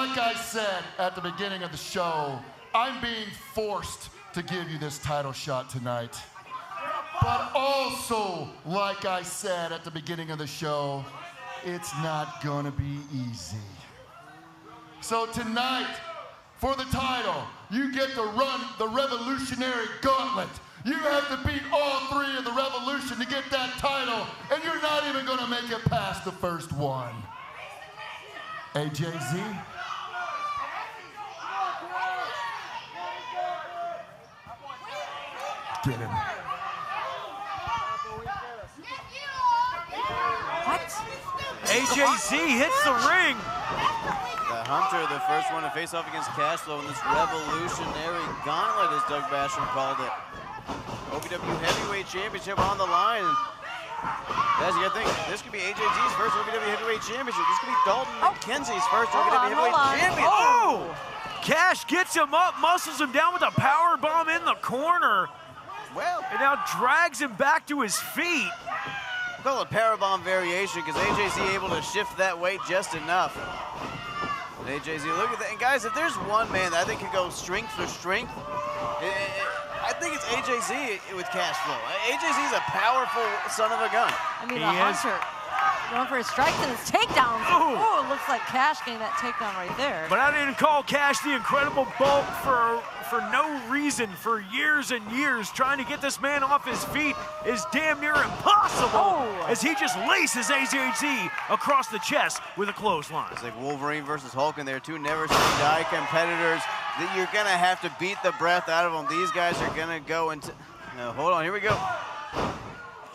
like I said at the beginning of the show, I'm being forced to give you this title shot tonight. But also, like I said at the beginning of the show, it's not gonna be easy. So tonight, for the title, you get to run the Revolutionary Gauntlet. You have to beat all three of the Revolution to get that title, and you're not even gonna make it past the first one. AJZ? Get him. What? AJZ hits the ring. The Hunter, the first one to face off against Cashflow in this Revolutionary Gauntlet, as Doug Basham called it. OVW Heavyweight Championship on the line. Guys, you gotta think, this could be AJZ's first OVW Heavyweight Championship. This could be Dalton McKenzie's first OVW Heavyweight Championship. Oh! Cash gets him up, muscles him down with a power bomb in the corner. Well, and now drags him back to his feet. We'll call it a powerbomb variation because AJZ able to shift that weight just enough. And AJZ, look at that. And guys, if there's one man that I think could go strength for strength, I think it's AJZ with Cashflow. AJZ is a powerful son of a gun. I mean, the Hunter going for his strikes and his takedowns. Oh, it looks like Cash getting that takedown right there. But I didn't call Cash the Incredible Bulk for no reason. For years and years, trying to get this man off his feet is damn near impossible as he just laces AJZ across the chest with a clothesline. It's like Wolverine versus Hulk, and they're two never-say-die competitors that you're going to have to beat the breath out of them. These guys are going to go into... No, hold on, here we go.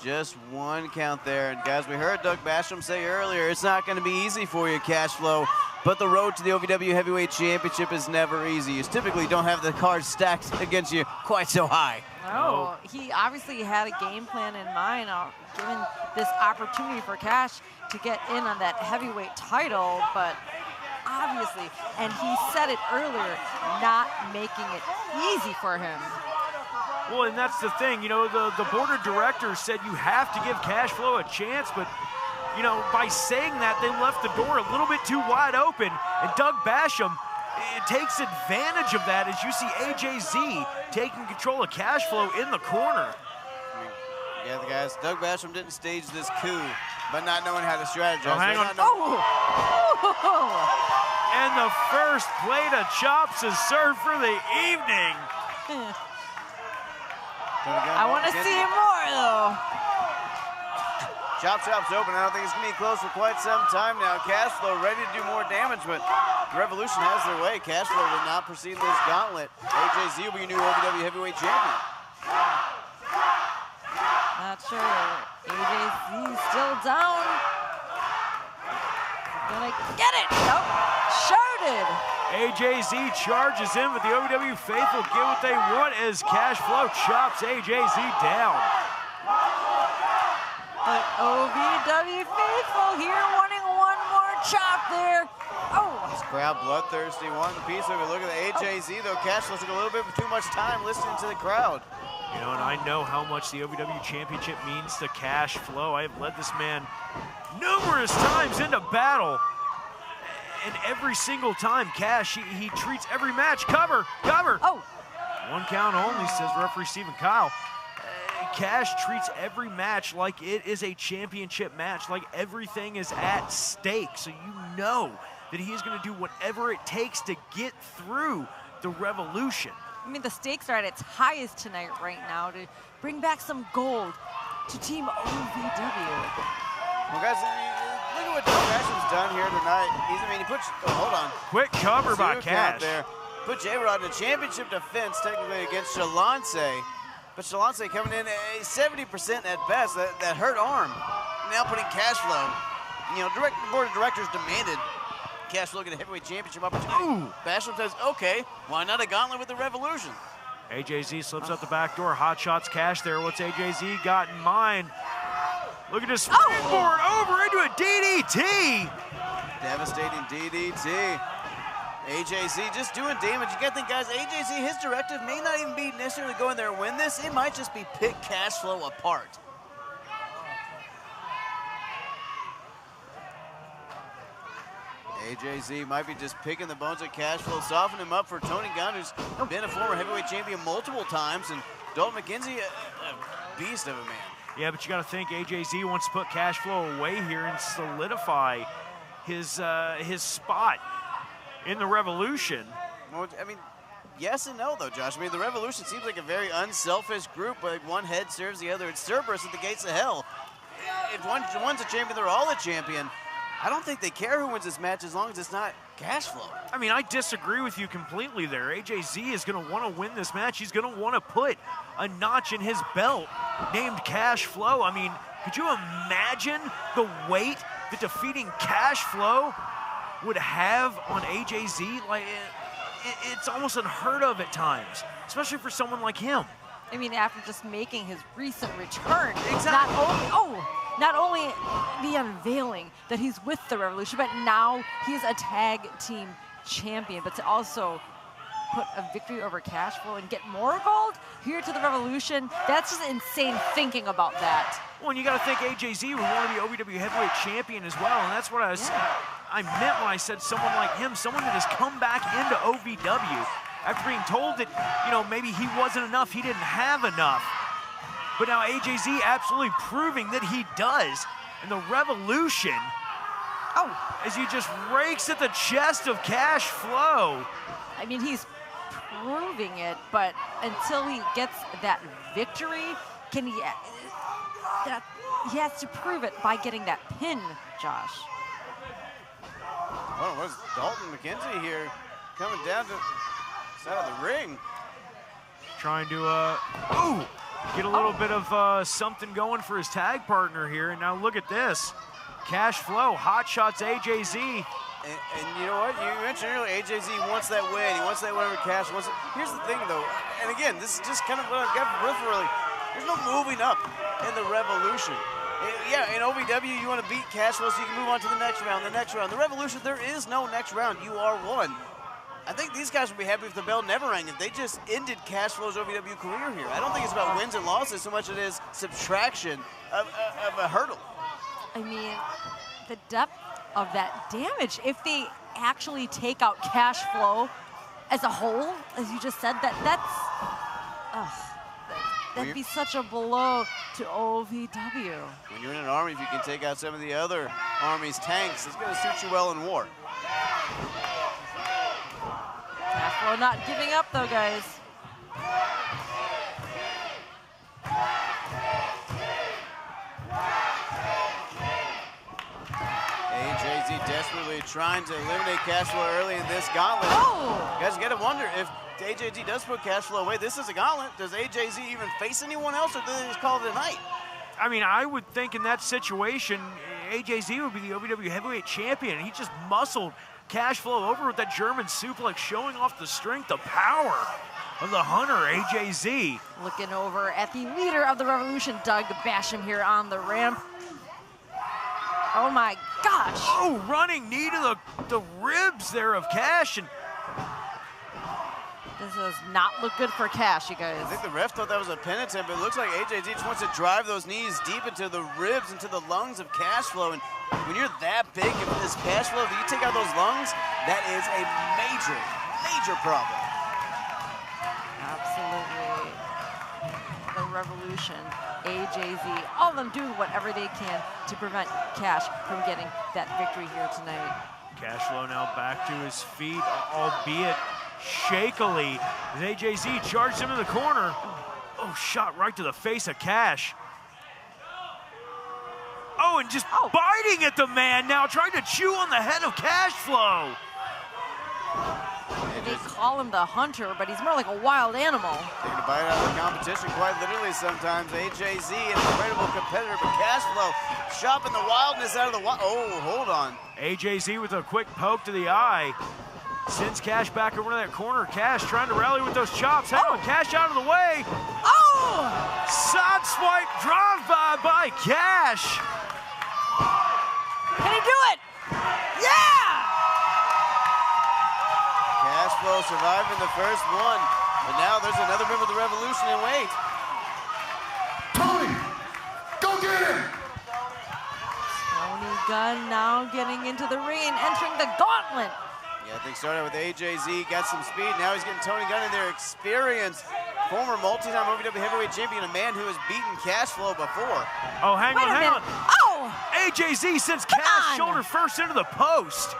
Just one count there. And guys, we heard Doug Basham say earlier, it's not going to be easy for you, Cashflow, but the road to the OVW Heavyweight Championship is never easy. You typically don't have the cards stacked against you quite so high. No, he obviously had a game plan in mind, given this opportunity for Cash to get in on that heavyweight title, but obviously, and he said it earlier, not making it easy for him. Well, and that's the thing, you know, the board of directors said you have to give Cashflow a chance, but, you know, by saying that, they left the door a little bit too wide open, and Doug Basham takes advantage of that as you see AJZ taking control of Cashflow in the corner. Yeah, the guys, Doug Basham didn't stage this coup, but not knowing how to strategize. Oh, hang on. And the first plate of chops is served for the evening. I want to see more, though. Chop's open. I don't think it's going to be close for quite some time now. Cashflow ready to do more damage, but Revolution has their way. Cashflow did not proceed in this gauntlet. AJZ will be your new OVW Heavyweight Champion. Not sure. AJZ still down. Gonna get it. Nope. Sharded. AJZ charges in, but the OVW faithful get what they want as Cashflow chops AJZ down. But OVW faithful here wanting one more chop there. Oh! This crowd bloodthirsty, wanting the piece of it. Look at the AJZ though. Cashflow took a little bit too much time listening to the crowd. You know, and I know how much the OVW Championship means to Cashflow. I have led this man numerous times into battle. And every single time, Cash, he treats every match. Cover. Oh! One count only, says referee Stephen Kyle. Cash treats every match like it is a championship match, like everything is at stake. So you know that he is going to do whatever it takes to get through the Revolution. I mean, the stakes are at its highest tonight right now to bring back some gold to Team OVW. Well, guys, look at what Doug Basham's done here tonight. He puts, hold on. Quick cover by Cash. There. Put J-Rod in a championship defense technically against Shalance. But Shalance coming in a 70% at best, that hurt arm. Now putting Cashflow. You know, the board of directors demanded Cashflow get a heavyweight championship opportunity. Basham says, okay, why not a gauntlet with the Revolution? AJZ slips out the back door, hot shots Cash there. What's AJZ got in mind? Look at his springboard over into a DDT. Devastating DDT. AJZ just doing damage. You gotta think, guys, AJZ, his directive may not even be necessarily go in there and win this. It might just be pick Cashflow apart. AJZ might be just picking the bones of Cash Flow, softening him up for Tony Gunn, who's been a former heavyweight champion multiple times, and Dalton McKenzie, a beast of a man. Yeah, but you got to think AJZ wants to put Cash Flow away here and solidify his spot in the Revolution. Well, I mean, yes and no, though, Josh. I mean, the Revolution seems like a very unselfish group, but one head serves the other. It's Cerberus at the gates of hell. If one's a champion, they're all a champion. I don't think they care who wins this match as long as it's not Cash Flow. I mean, I disagree with you completely there. AJZ is going to want to win this match. He's going to want to put a notch in his belt named Cash Flow. I mean, could you imagine the weight that defeating Cash Flow would have on AJZ? Like, it's almost unheard of at times, especially for someone like him. I mean, after just making his recent return, Exactly. not only the unveiling that he's with the Revolution, but now he's a tag team champion, but to also put a victory over Cash Flow and get more gold here to the Revolution, that's just insane thinking about that. Well, and you got to think AJZ would want to be OVW heavyweight champion as well, and that's what I meant when I said someone like him, someone that has come back into OVW after being told that, you know, maybe he wasn't enough, he didn't have enough. But now AJZ absolutely proving that he does. And the Revolution, as he just rakes at the chest of Cash Flow. I mean, he's proving it, but until he gets that victory, he has to prove it by getting that pin, Josh. Oh, what's Dalton McKenzie here coming down to the side of the ring? Trying to, get a little bit of something going for his tag partner here. And now look at this. Cash Flow hot shots AJZ. And you know what? You mentioned earlier, AJZ wants that win. He wants that win over Cash. Here's the thing, though. And again, this is just kind of what I've got peripherally. There's no moving up in the Revolution. Yeah, in OVW, you want to beat Cash Flow so you can move on to the next round, The Revolution, there is no next round. You are one. I think these guys would be happy if the bell never rang, if they just ended Cash Flow's OVW career here. I don't think it's about wins and losses so much as it is subtraction of a hurdle. I mean, the depth of that damage, if they actually take out Cash Flow as a whole, as you just said, that'd be such a blow to OVW. When you're in an army, if you can take out some of the other army's tanks, it's going to suit you well in war. Cash Flow not giving up, though, guys. AJZ desperately trying to eliminate Cash Flow early in this gauntlet. Oh! You guys got to wonder, if AJZ does put Cash Flow away, this is a gauntlet. Does AJZ even face anyone else, or do they just call it a night? I mean, I would think in that situation, AJZ would be the OVW heavyweight champion. He just muscled Cash Flow over with that German suplex, showing off the strength, the power of the hunter, AJZ. Looking over at the leader of the Revolution, Doug Basham, here on the ramp. Oh my gosh. Oh, running knee to the ribs there of Cash. And this does not look good for Cash, you guys. I think the ref thought that was a penitent, but it looks like AJZ just wants to drive those knees deep into the ribs, into the lungs of Cash Flow. And when you're that big in this Cash Flow, if you take out those lungs, that is a major, major problem. Absolutely. The Revolution, AJZ, all of them doing whatever they can to prevent Cash from getting that victory here tonight. Cash Flow now back to his feet, albeit shakily, as AJZ charged him in the corner. Oh, shot right to the face of Cash. Oh, and just biting at the man now, trying to chew on the head of Cash Flow. They call him the hunter, but he's more like a wild animal. Taking a bite out of the competition, quite literally sometimes. AJZ, an incredible competitor, but Cash Flow chopping the wildness out of the wild. Oh, hold on. AJZ with a quick poke to the eye. Sends Cash back over to that corner. Cash trying to rally with those chops. Hang on, Cash out of the way. Oh! Side swipe drive-by by Cash. Can he do it? Yeah! Cash Flow surviving the first one, but now there's another member of the Revolution in wait. Tony, go get him! Tony Gunn now getting into the ring and entering the gauntlet. Yeah, I think started with AJZ, got some speed. Now he's getting Tony Gunn in there, experience. Former multi-time OVW heavyweight champion, a man who has beaten Cash Flow before. Oh, hang on. Oh! AJZ sends Cash shoulder first into the post.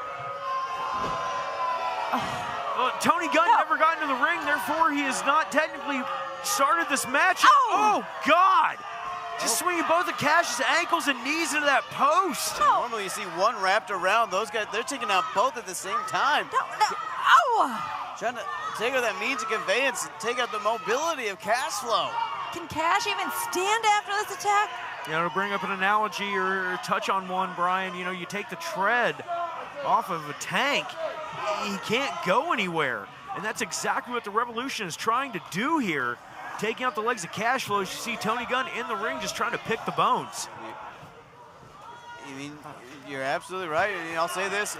Tony Gunn never got into the ring, therefore he has not technically started this match. Oh God! Just swinging both of Cash's ankles and knees into that post. Normally you see one wrapped around. Those guys, they're taking out both at the same time. Trying to take out that means of conveyance and take out the mobility of Cash Flow. Can Cash even stand after this attack? You know, to bring up an analogy or touch on one, Brian, you know, you take the tread off of a tank, he can't go anywhere. And that's exactly what the Revolution is trying to do here. Taking out the legs of Cash Flow, as you see Tony Gunn in the ring just trying to pick the bones. I mean, you're absolutely right. And I'll say this,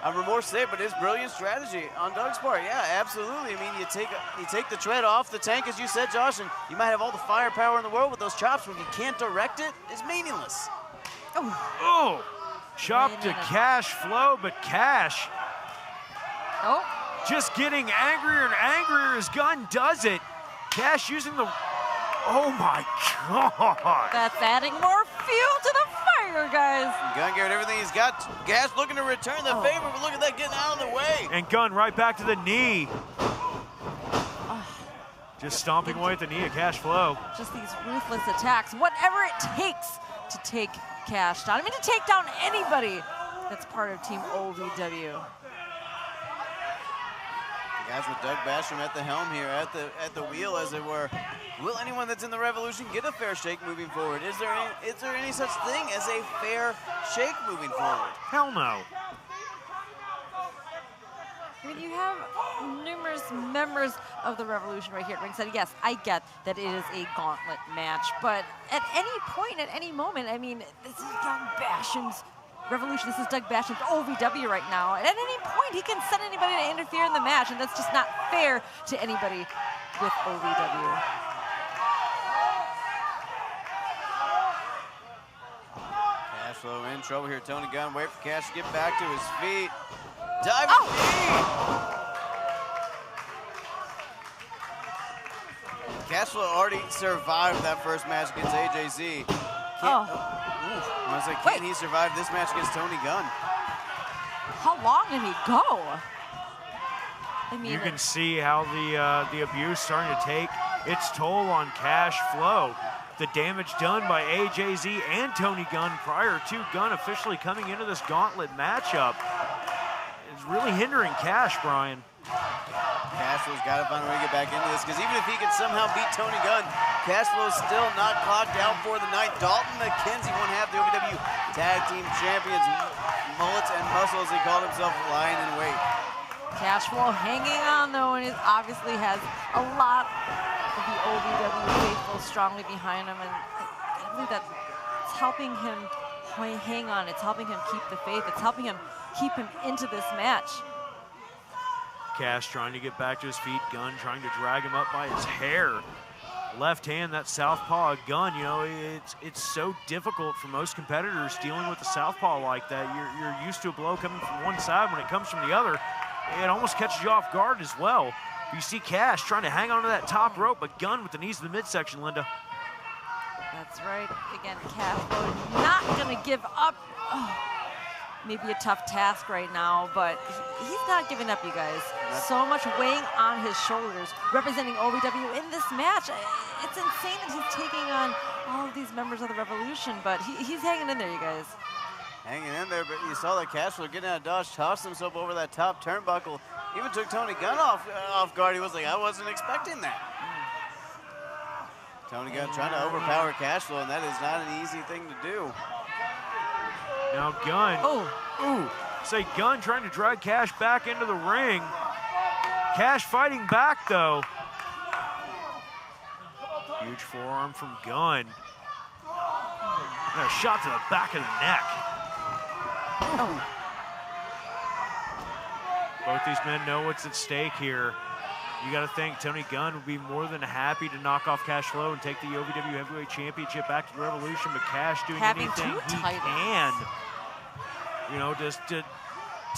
I'm remorse to say it, but it's brilliant strategy on Doug's part. Yeah, absolutely. I mean, you take the tread off the tank, as you said, Josh, and you might have all the firepower in the world with those chops, but if you can't direct it, it's meaningless. Oh, chop to Cash Flow, but Cash just getting angrier and angrier as Gunn does it. Cash using the, oh my God. That's adding more fuel to the fire, guys. Gunn gave it everything he's got. Cash looking to return the favor, but look at that getting out of the way. And Gunn right back to the knee. Just stomping away at the knee of Cash Flow. Just these ruthless attacks, whatever it takes to take Cash down. I mean, to take down anybody that's part of Team OVW. Guys with Doug Basham at the helm here, at the wheel, as it were. Will anyone that's in the Revolution get a fair shake moving forward? Is there any such thing as a fair shake moving forward? Hell no. I mean, you have numerous members of the Revolution right here at ringside. Yes, I get that it is a gauntlet match, but at any point, at any moment, I mean, this is Doug Basham's Revolution. This is Doug Basham's OVW right now. At any point, he can send anybody to interfere in the match, and that's just not fair to anybody with OVW. Cash Flow in trouble here. Tony Gunn wait for Cash to get back to his feet. Diving knee. Cash Flow already survived that first match against AJZ. I was like, can he survive this match against Tony Gunn? How long did he go? I mean, you can see how the abuse starting to take its toll on Cash Flow. The damage done by AJZ and Tony Gunn prior to Gunn officially coming into this gauntlet matchup is really hindering Cash, Brian. Cash Flow's got to find a way to get back into this, because even if he can somehow beat Tony Gunn, Cash Flow's still not clocked out for the night. Dalton McKenzie, one half the OVW Tag Team Champions. Mullets and muscles, he called himself, lying in wait. Cash Flow hanging on, though, and it obviously has a lot of the OVW faithful strongly behind him, and I believe that it's helping him hang on. It's helping him keep the faith. It's helping him keep him into this match. Cash trying to get back to his feet. Gunn trying to drag him up by his hair. Left hand, that southpaw Gunn, you know, it's so difficult for most competitors dealing with the southpaw like that. You're used to a blow coming from one side. When it comes from the other, it almost catches you off guard as well. You see Cash trying to hang on to that top rope, but Gunn with the knees to the midsection, Linda. That's right. Again, Cash Flow not going to give up. Maybe a tough task right now, but he's not giving up, you guys. So much weighing on his shoulders, representing OVW in this match. It's insane that he's taking on all of these members of the Revolution, but he's hanging in there, you guys. Hanging in there, but you saw that Cash Flow getting out of dodge, tossed himself over that top turnbuckle, even took Tony Gunn off guard. He was like, I wasn't expecting that. Tony Gunn trying to overpower Cash Flow, and that is not an easy thing to do. Now Gunn, say Gunn trying to drag Cash back into the ring. Cash fighting back though. Huge forearm from Gunn. And a shot to the back of the neck. Both these men know what's at stake here. You got to think Tony Gunn would be more than happy to knock off Cash Flow and take the OVW Heavyweight Championship back to the Revolution, but Cash doing Having anything two he titles. can, you know, just to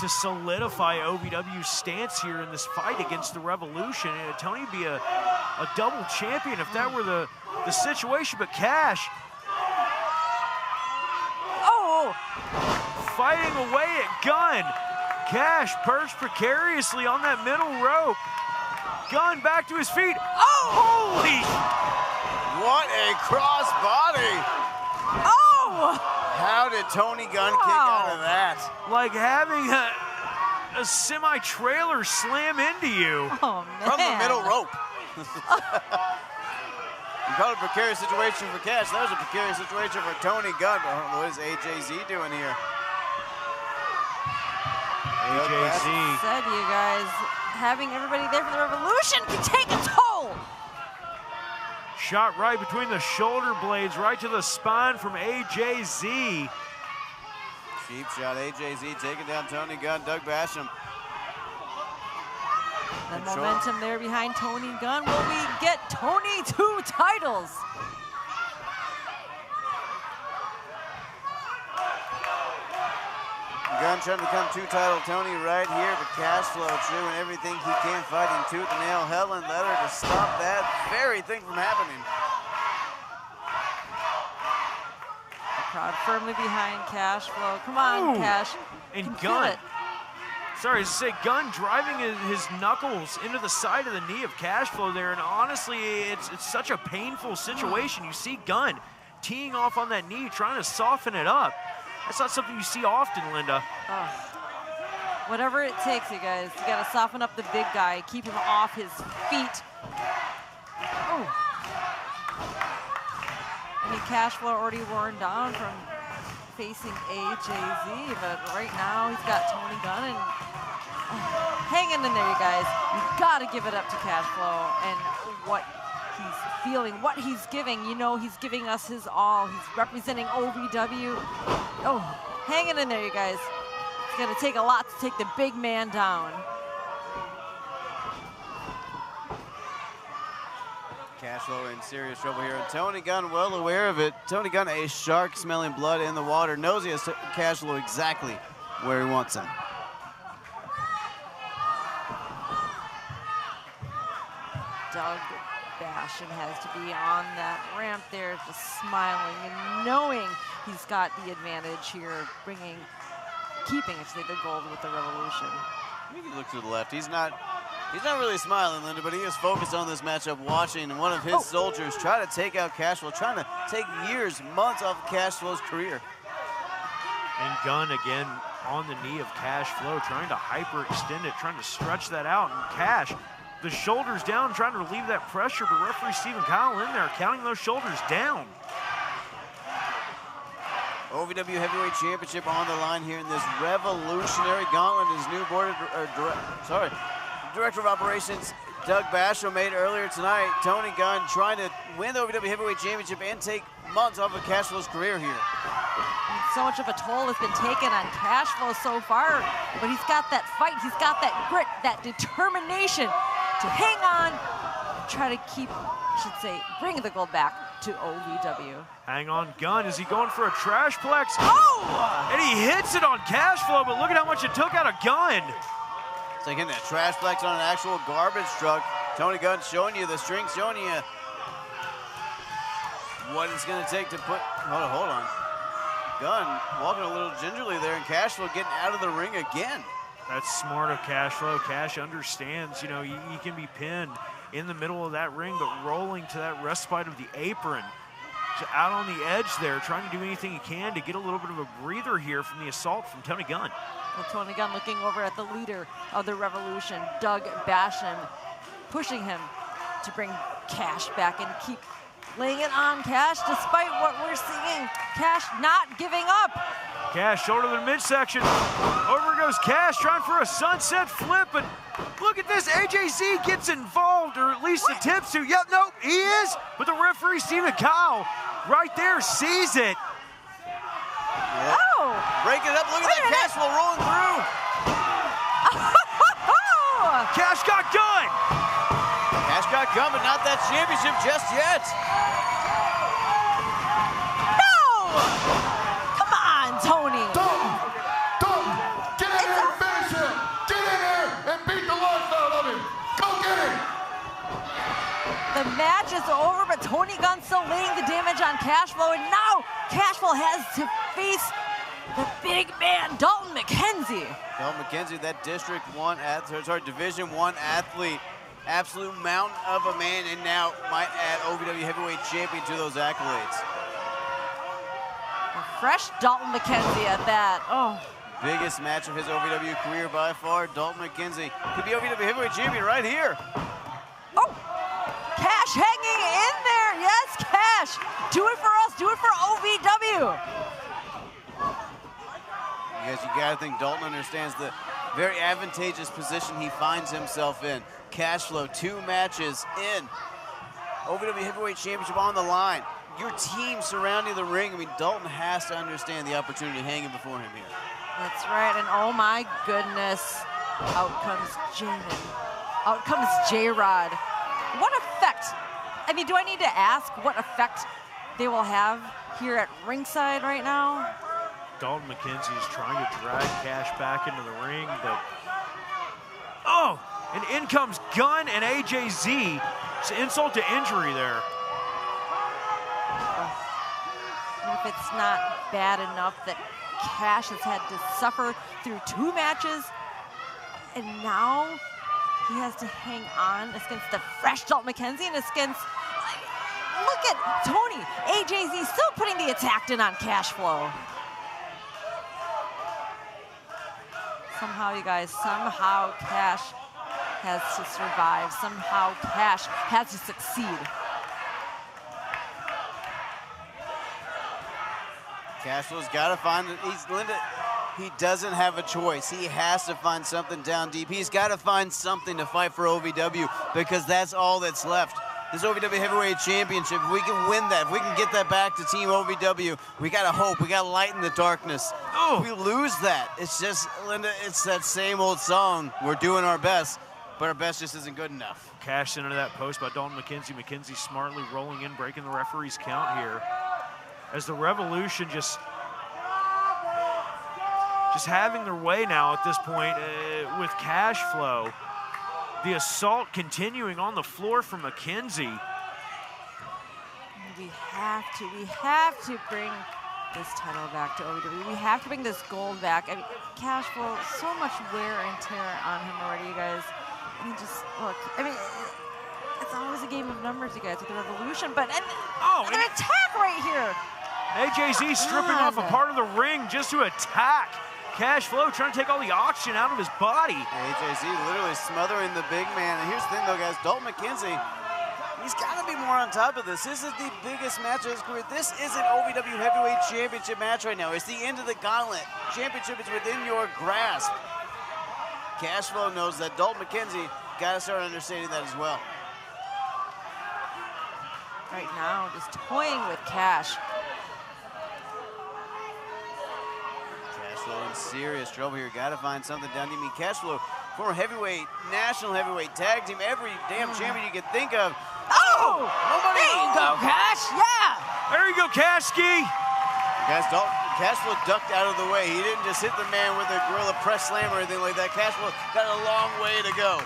solidify OVW's stance here in this fight against the Revolution. Tony would be a double champion if that were the situation, but Cash fighting away at Gunn. Cash perched precariously on that middle rope. Gunn back to his feet. Oh, holy! What a cross body! Oh! How did Tony Gunn kick out of that? Like having a semi-trailer slam into you. Oh, man. From the middle rope. You call it a precarious situation for Cash. That was a precarious situation for Tony Gunn. What is AJZ doing here? AJZ. Said you guys, having everybody there for the Revolution can take a toll. Shot right between the shoulder blades, right to the spine from AJZ. Cheap shot, AJZ taking down Tony Gunn, Doug Basham. The momentum there behind Tony Gunn. Will we get Tony 2 titles? Gunn trying to become 2-title Tony right here, but Cash Flow doing everything he can, fighting tooth and nail, hell and leather to stop that very thing from happening. The crowd firmly behind Cash Flow. Come on, Ooh. Cash. And You can feel Gunn. it. Sorry, as I say, Gunn driving his knuckles into the side of the knee of Cash Flow there, and honestly, it's such a painful situation. You see Gunn teeing off on that knee, trying to soften it up. That's not something you see often, Linda. Whatever it takes, you guys. You got to soften up the big guy, keep him off his feet. Oh. I mean, Cash Flow already worn down from facing AJZ, but right now he's got Tony Gunn and hanging in there, you guys. You've got to give it up to Cash Flow and what he's feeling, what he's giving. You know, he's giving us his all. He's representing OVW. Oh, hanging in there, you guys. It's going to take a lot to take the big man down. Cash Flow in serious trouble here, and Tony Gunn well aware of it. Tony Gunn, a shark smelling blood in the water, knows he has Cash Flow exactly where he wants him. Doug Basham has to be on that ramp there, just smiling and knowing he's got the advantage here, keeping actually the gold with the Revolution. You can look to the left. He's not really smiling, Linda, but he is focused on this matchup, watching one of his soldiers try to take out Cash Flow, trying to take years, months off of Cash Flow's career. And Gunn again on the knee of Cash Flow, trying to hyperextend it, trying to stretch that out. And Cash, the shoulders down, trying to relieve that pressure, but referee Stephen Kyle in there, counting those shoulders down. OVW Heavyweight Championship on the line here in this revolutionary gauntlet. His new Director of Operations, Doug Basham, made earlier tonight. Tony Gunn trying to win the OVW Heavyweight Championship and take months off of Cash Flow's career here. So much of a toll has been taken on Cash Flow so far, but he's got that fight, he's got that grit, that determination to hang on, try to keep, I should say, bring the gold back to OVW. Hang on, Gunn. Is he going for a trash plex? Oh! And he hits it on Cash Flow, but look at how much it took out of Gunn. It's like hitting a trash plex on an actual garbage truck. Tony Gunn showing you the strength, showing you what it's going to take to put, hold on. Gunn walking a little gingerly there, and Cash Flow getting out of the ring again. That's smart of Cash Flow. Cash understands, you know, he can be pinned in the middle of that ring, but rolling to that respite of the apron. Just out on the edge there, trying to do anything he can to get a little bit of a breather here from the assault from Tony Gunn. Well, Tony Gunn looking over at the leader of the Revolution, Doug Basham, pushing him to bring Cash back and keep laying it on Cash, despite what we're seeing. Cash not giving up. Cash shoulder to the midsection. Over goes Cash, trying for a sunset flip, but look at this. AJZ gets involved, or at least attempts to. Yep, nope, he is. But the referee, Stephen Kyle, right there sees it. Yep. Oh! Breaking it up. Look at that. Cash Flow rolling through. Cash got Gunn. Cash got coming, not that championship just yet. No! Come on, Tony. Dalton, get in there and finish him. Get in there and beat the life out of him. Go get him. The match is over, but Tony Gunn still laying the damage on Cashflow, and now Cashflow has to face the big man, Dalton McKenzie. Dalton McKenzie, that Division I athlete, absolute mountain of a man, and now might add OVW heavyweight champion to those accolades. A fresh Dalton McKenzie at that. Oh. Biggest match of his OVW career by far. Dalton McKenzie could be OVW heavyweight champion right here. Oh, Cash hanging in there. Yes, Cash. Do it for us. Do it for OVW. Because you gotta think Dalton understands the very advantageous position he finds himself in. Cashflow, 2 matches in. OVW heavyweight championship on the line. Your team surrounding the ring. I mean, Dalton has to understand the opportunity hanging before him here. That's right, and oh my goodness, out comes Jamin. Out comes J-Rod. What effect, I mean, do I need to ask what effect they will have here at ringside right now? Dalton McKenzie is trying to drag Cash back into the ring, but oh, and in comes Gunn and AJZ. It's insult to injury there. And if it's not bad enough that Cash has had to suffer through 2 matches, and now he has to hang on against the fresh Dalton McKenzie and against, look at Tony, AJZ still putting the attack in on Cashflow. Somehow, you guys, somehow Cash has to survive. Somehow Cash has to succeed. Cashflow's got to find it. He doesn't have a choice. He has to find something down deep. He's got to find something to fight for OVW because that's all that's left. This OVW Heavyweight Championship, if we can win that, if we can get that back to Team OVW, we got to hope. We got to light in the darkness. Oh. If we lose that, it's just, Linda, it's that same old song. We're doing our best, but our best just isn't good enough. Cash into that post by Dalton McKenzie. McKenzie smartly rolling in, breaking the referee's count here. As the Revolution just having their way now at this point with Cashflow. The assault continuing on the floor from McKenzie. We have to bring this title back to OVW. We have to bring this gold back. I mean, Cashflow, so much wear and tear on him already, you guys. I mean, just look. I mean, it's always a game of numbers, you guys, with the Revolution. But an attack right here. AJZ stripping off a part of the ring just to attack. Cashflow trying to take all the oxygen out of his body. AJZ literally smothering the big man. And here's the thing, though, guys. Dalton McKenzie, he's got to be more on top of this. This is the biggest match of his career. This is an OVW Heavyweight Championship match right now. It's the end of the gauntlet. Championship is within your grasp. Cashflow knows that. Dalton McKenzie got to start understanding that as well. Right now, just toying with Cash. Cashflow in serious trouble here. Got to find something down deep. I mean, Cashflow, former heavyweight, national heavyweight, tag team, every damn champion you could think of. Oh! There you go, Cash. Yeah! There you go, Kashki. Guys, Cashflow ducked out of the way. He didn't just hit the man with a gorilla press slam or anything like that. Cashflow got a long way to go.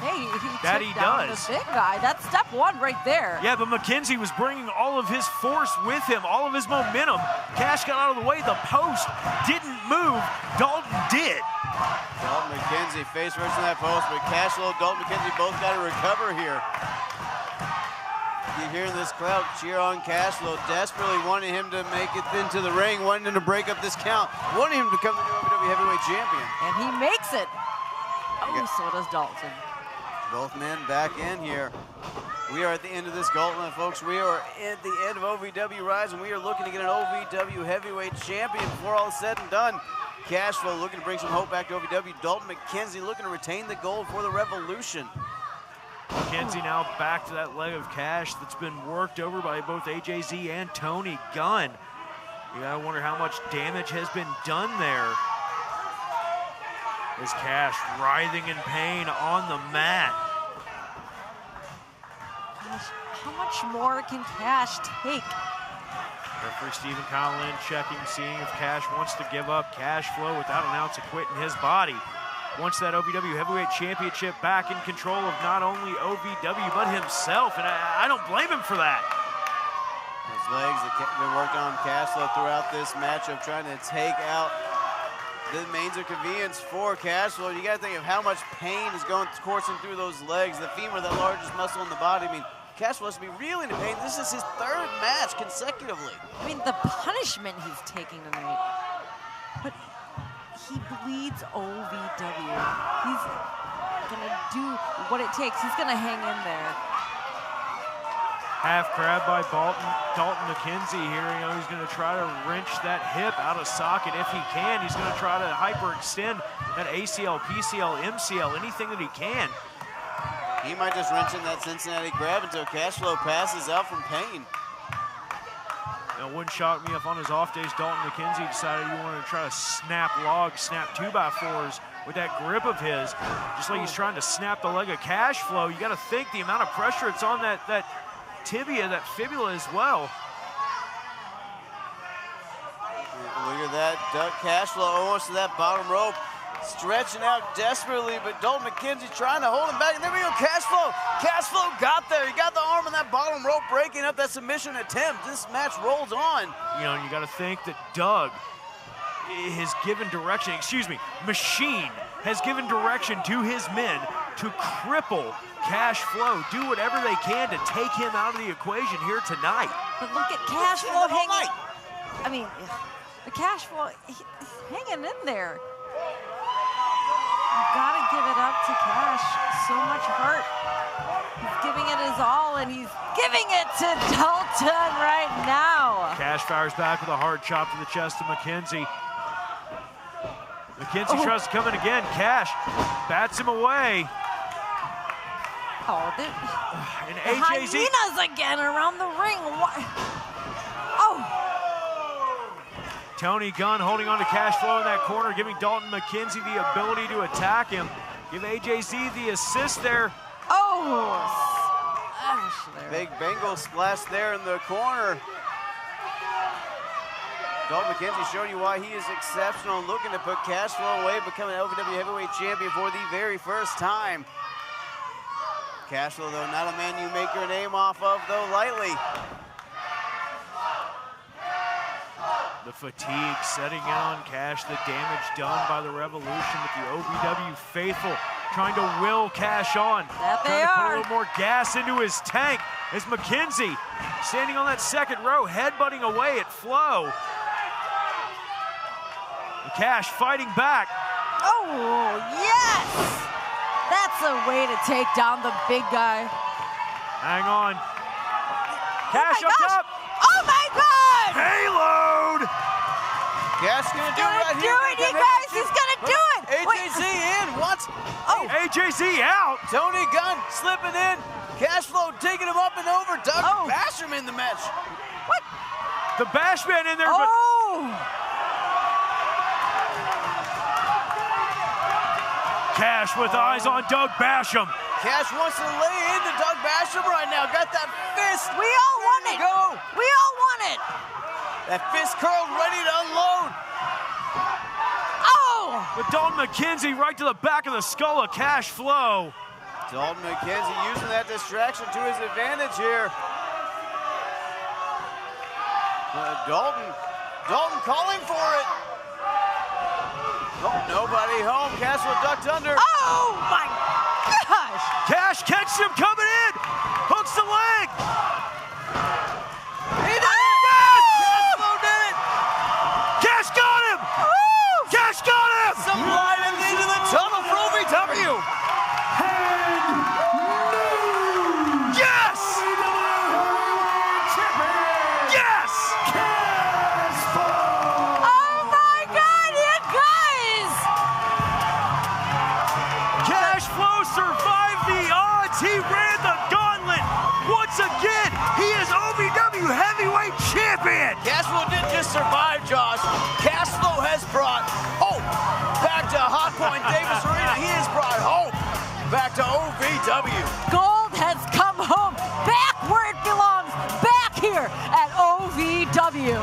Hey, he took down the big guy. That's step 1 right there. Yeah, but McKenzie was bringing all of his force with him, all of his momentum. Cash got out of the way. The post didn't move. Dalton did. Dalton McKenzie face first in that post, but Cashflow, Dalton McKenzie both got to recover here. You're hearing this crowd cheer on Cashflow, desperately wanting him to make it into the ring, wanting him to break up this count, wanting him to become the new OVW Heavyweight Champion. And he makes it. Oh, so does Dalton. Both men back in here. We are at the end of this gauntlet, folks. We are at the end of OVW Rise, and we are looking to get an OVW Heavyweight Champion before all is said and done. Cashflow looking to bring some hope back to OVW. Dalton McKenzie looking to retain the gold for the Revolution. McKenzie now back to that leg of Cash that's been worked over by both AJZ and Tony Gunn. You gotta wonder how much damage has been done there. As Cash writhing in pain on the mat. how much more can Cash take? Referee Stephen Conlin checking, seeing if Cash wants to give up cash flow without an ounce of quit in his body. Wants that OVW Heavyweight Championship back in control of not only OVW, but himself, and I don't blame him for that. His legs have been worked on Cashflow throughout this matchup, trying to take out the means of convenience for Cashflow. You got to think of how much pain is coursing through those legs. The femur, the largest muscle in the body. I mean, Cashflow has to be really into pain. This is his 3rd match consecutively. I mean, the punishment he's taking tonight. But he bleeds OVW. He's gonna do what it takes. He's gonna hang in there. Half crab by Dalton McKenzie here. You know, he's gonna try to wrench that hip out of socket if he can. He's gonna try to hyperextend that ACL, PCL, MCL, anything that he can. He might just wrench in that Cincinnati grab until Cashflow passes out from pain. Now, it wouldn't shock me if on his off days, Dalton McKenzie decided he wanted to try to snap logs, snap 2x4s with that grip of his, just like he's trying to snap the leg of Cashflow. You got to think the amount of pressure it's on that tibia, that fibula as well. Look at that, duck Cashflow almost to that bottom rope. Stretching out desperately, but Dalton McKenzie trying to hold him back. And there we go, Cashflow. Cashflow got there. He got the arm on that bottom rope, breaking up that submission attempt. This match rolls on. You know, you got to think that Doug has given direction, Machine has given direction to his men to cripple Cashflow, do whatever they can to take him out of the equation here tonight. But look at Cashflow hanging. I mean, the Cashflow, he's hanging in there. You gotta give it up to Cash. So much heart. He's giving it his all, and he's giving it to Dalton right now. Cash fires back with a hard chop to the chest of McKenzie. McKenzie tries to come in again. Cash bats him away. Oh, and AJZ hyenas again around the ring. What? Oh. Tony Gunn holding on to Cashflow in that corner, giving Dalton McKenzie the ability to attack him. Give AJZ the assist there. Oh, splash there. Big Bengal splash there in the corner. Dalton McKenzie showing you why he is exceptional, looking to put Cashflow away, becoming LVW Heavyweight Champion for the very first time. Cashflow, though, not a man you make your name off of, though, lightly. The fatigue setting in on Cash, the damage done by the Revolution with the OVW faithful trying to will Cash on. That they trying to put a are. little more gas into his tank as McKenzie standing on that second row, headbutting away at Flo. And Cash fighting back. Oh, yes! That's a way to take down the big guy. Hang on. Cash oh up gosh. top. Oh my God! Payload! Cash gonna do it right do here. it, you guys! He's gonna do it! AJZ in, what? Oh, AJZ out! Tony Gunn slipping in. Cashflow taking him up and over. Doug Basham in the match. what? The Bashman in there, but Oh! Cash with eyes on Doug Basham. Cash wants to lay into Doug Basham right now. Got that fist. We all want it! Go. We all want it! That fist curled, ready to unload. Oh! With Dalton McKenzie right to the back of the skull of Cashflow. Dalton McKenzie using that distraction to his advantage here. Dalton calling for it. Oh, nobody home. Cashflow ducked under. Oh my gosh! Cash catches him coming in. Hooks the leg. He did it! Yes! Cashflow did it! Cash got him. Cash got him. Some light at the end of the tunnel for OVW. Yes! Yes! Oh my God, you guys! Cashflow survived the odds. He ran the gauntlet. Once again, he is OVW Heavyweight Champion. Cashflow didn't just survive, Josh. Cashflow has brought hope back to Hot Point Davis Arena. He has brought hope back to OVW. Gold has come home back where it OVW.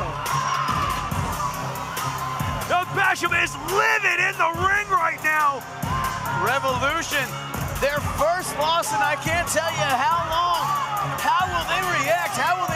Now Basham is living in the ring right now. Revolution, their first loss, and I can't tell you how long. How will they react? How will